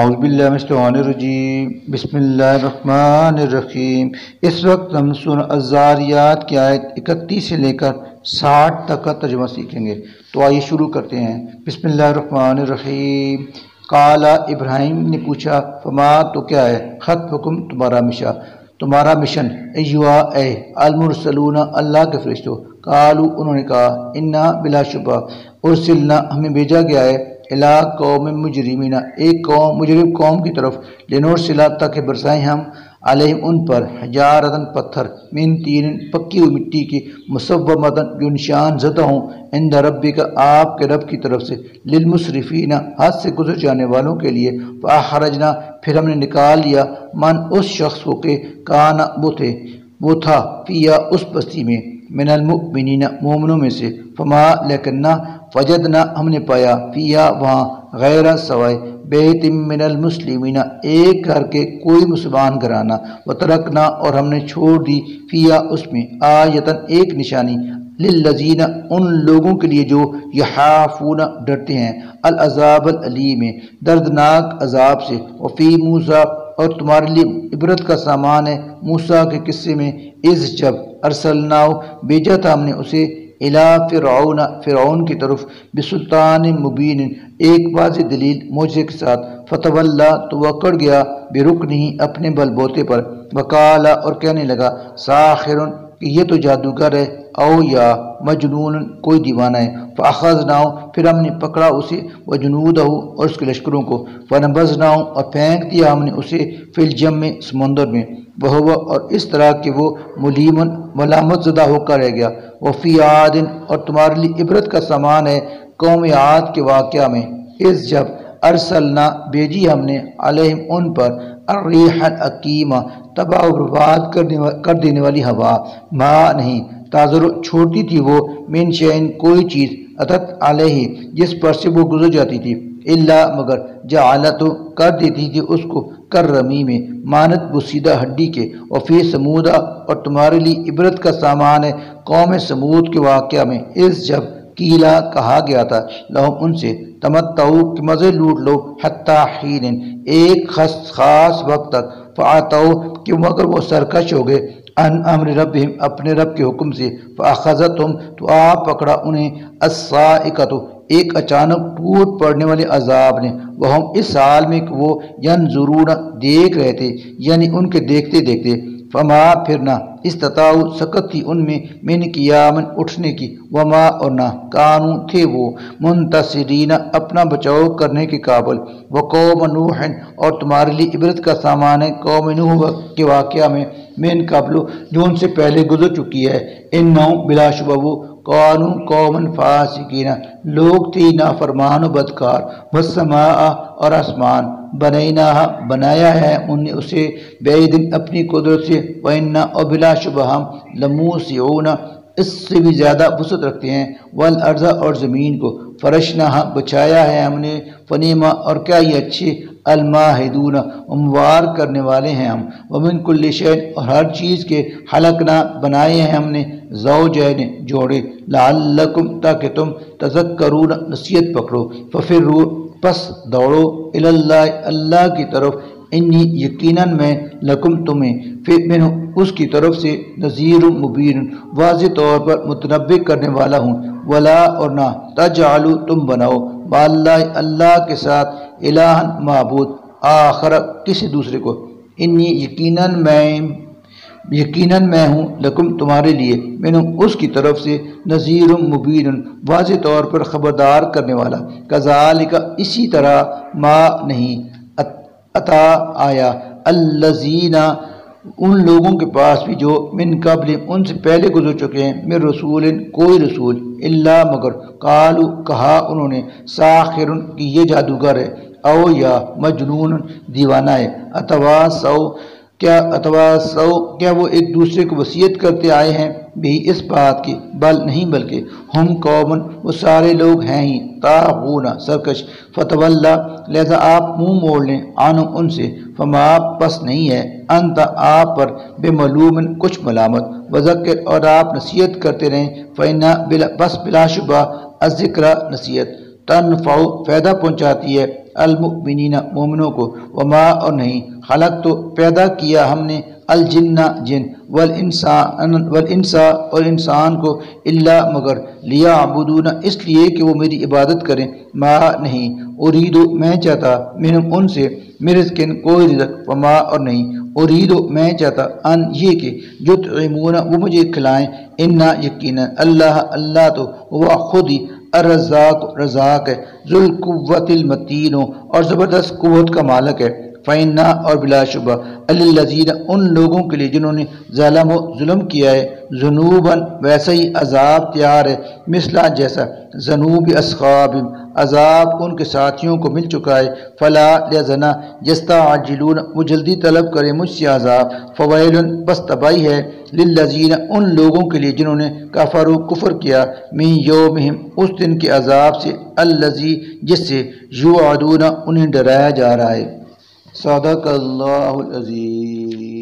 اعوذ باللہ من الشیطان الرجیم بسم اللہ الرحمن الرحیم۔ اس وقت ہم سورہ الذاریات کی آیت 31 سے لے کر 60 تک کا ترجمہ سیکھیں گے، تو آئیے شروع کرتے ہیں۔ بسم اللہ الرحمن الرحیم۔ قال ابراہیم نے پوچھا، فما تو کیا ہے، خطبکم تمہارا مشن، ایھا اے المرسلون اللہ کے فرشتوں۔ قالوا انہوں نے کہا، انا بلا شبہ ارسلنا ہمیں بھیجا گیا ہے، الی قوم مجرمین ایک مجرم قوم کی طرف، لنرسلا تاکہ برسائیں ہم علیہم ان پر حجارتن پتھر، من تین پکی ہوئی مٹی کی، مسومتن جو نشان زدہ ہوں، عند ربک آپ کے رب کی طرف سے، للمسرفین حد سے گزر جانے والوں کے لیے، فاخرجنا پھر ہم نے نکال لیا، من اس شخص کو کہ کان وہ تھا، فیا اس بستی میں، من المؤمنین مومنوں میں سے، فما لیکننا وجدنا ہم نے پایا، فیا وہاں، غیر سوائے، بیت من المسلمین ایک گھر کے کوئی مسلمان گھرانہ، وترکنا اور ہم نے چھوڑ دی، فیا اس میں، آیتن ایک نشانی، للذین ان لوگوں کے لیے جو یخافون ڈرتے ہیں، العذاب العلیم دردناک عذاب سے، وفی موسیٰ اور تمہارے لیے عبرت کا سامان ہے موسیٰ کے قصے میں، اذ جب ارسلناہ بھیجا تھا ہم نے اسے، الی فرعون کی طرف، بسلطان مبین ایک واضح دلیل معجزے کے ساتھ، فتولی تو وہ اکڑ گیا، برکنہ اپنے بل بوتے پر، وقال اور کہنے لگا، ساحر کہ یہ تو جادوگر ہے، او یا مجنون کوئی دیوانہ ہے، فاخذناہ پھر ہم نے پکڑا اسے، وجنودہ اور اس کے لشکروں کو، فنبذناہ اور پھینک دیا ہم نے اسے، فی الجم سمندر میں، وہو اور اس طرح کہ وہ ملامت زدہ ہو کر رہ گیا، وفی عاد اور تمہارے لیے عبرت کا سامان ہے قوم عاد کے واقعہ میں، اس جب ارسلنا بھیجی ہم نے علیہم ان پر، الریح العقیمہ تباہ و برباد کر دینے والی ہوا، ما نہیں تاذر چھوڑتی تھی وہ، من شین کوئی چیز، اتت علیہ جس پر سے وہ گزر جاتی تھی، الا مگر جعلت کر دیتی تھی اس کو، کرمی میں مانت بسیدہ ہڈی کے، وفی سمودہ اور تمہارے لیے عبرت کا سامان ہے قوم سمود کے واقعہ میں، اس جب کیلا کہا گیا تھا لہم ان سے، تمتعوا کہ مزے لوٹ لو، حتی حین ایک خاص وقت تک، فاتوا کہ مگر وہ سرکش ہو گئے، ان امر ربہم اپنے رب کے حکم سے، فاخذتہم تو آپ پکڑا انہیں، الصاعقۃ ایک اچانک ٹوٹ پڑنے والے عذاب نے، وہم اس حال میں کہ وہ ینظرون دیکھ رہے تھے، یعنی ان کے دیکھتے دیکھتے، فما پھر نہ استطاعوا سکت تھی ان میں، من قیام اٹھنے کی، وما اور نہ کانوا تھے وہ، منتصرین اپنا بچاؤ کرنے کے قابل، وقوم نوح اور تمہارے لیے عبرت کا سامان ہے قوم نوح کے واقعہ میں، من قبل جو ان سے پہلے گزر چکی ہے، انہم بلا شبہ وہ، قانون قومن فاسقین لوگ تھی نافرمان و بدکار، والسماء اور آسمان، بنیناہا بنایا ہے ان نے اسے، بعیدن اپنی قدرت سے، وَإِنَّا اور بلا شبہ ہم، لموسعون اس سے بھی زیادہ وسعت رکھتے ہیں، والارض اور زمین کو، فرشناہا بچایا ہے ہم نے، فنعم اور کیا یہ اچھے، الماہدون اموار کرنے والے ہیں ہم، ومن کل شیء اور ہر چیز کے، خلقنا بنائے ہیں ہم نے، زوجین جوڑے، لعلکم تاکہ تم تذکرون نصیحت پکڑو، ففروا پس دوڑو، اللہ اللہ کی طرف، انی یقیناً میں، لکم تمہیں، منہ اس کی طرف سے، نذیر مبین واضح طور پر متنبع کرنے والا ہوں، ولا اور نہ تجعلوا تم بناؤ، باللہ اللہ کے ساتھ، الہن معبود، آخر کسی دوسرے کو، انی یقیناً میں ہوں، لکم تمہارے لیے، منہ اس کی طرف سے، نذیر مبین واضح طور پر خبردار کرنے والا، کذالک اسی طرح، ما نہیں عطا آیا، الذین ان لوگوں کے پاس بھی جو، من قبل ان سے پہلے گزر چکے ہیں، من رسول کوئی رسول، الا مگر، قالوا کہا انہوں نے، ساحر کہ یہ جادوگر ہے، او یا مجنون دیوانہ ہے، اتواصوا کیا وہ ایک دوسرے کو وصیت کرتے آئے ہیں، بھی اس بات کی، بل نہیں بلکہ، ہم قومن وہ سارے لوگ ہیں ہی، طاغون سرکش، فتولی لہذا آپ منہ موڑ لیں، عنہم ان سے، فما پس نہیں ہے، انت آپ پر، بملوم کچھ ملامت، وذکر اور آپ نصیحت کرتے رہیں، فإن بس بلا شبہ، الذکر نصیحت، تنفع فائدہ پہنچاتی ہے المؤمنین مومنوں کو، وما اور نہیں خلق تو پیدا کیا ہم نے الجن جن والانسا اور انسان کو الا مگر لیعبدون اس لیے کہ وہ میری عبادت کریں، ما نہیں ارید میں چاہتا منہم ان سے مرزقن کوئی رزق، وما اور نہیں ارید میں چاہتا ان یہ کہ یطعمون وہ مجھے کھلائیں، انا یقینا اللہ تو وہ خود ہی رزاق ہے، ذو القوت المتین اور زبردست قوت کا مالک ہے، فینا اور بلا شبہ الذین ان لوگوں کے لیے جنہوں نے ظلم کیا ہے، ذنوباً ویسا ہی عذاب تیار ہے، مثلا جیسا ذنوب اصحاب عذاب ان کے ساتھیوں کو مل چکا ہے، فلا لہذا یستعجلون وہ جلدی طلب کرے مجھ سے عذاب، فویل بس تباہی ہے للذین ان لوگوں کے لیے جنہوں نے کفر کیا، من یومہم اس دن کے عذاب سے، الذی جس سے یوعدون انہیں ڈرایا جا رہا ہے۔ صدق اللہ العظیم۔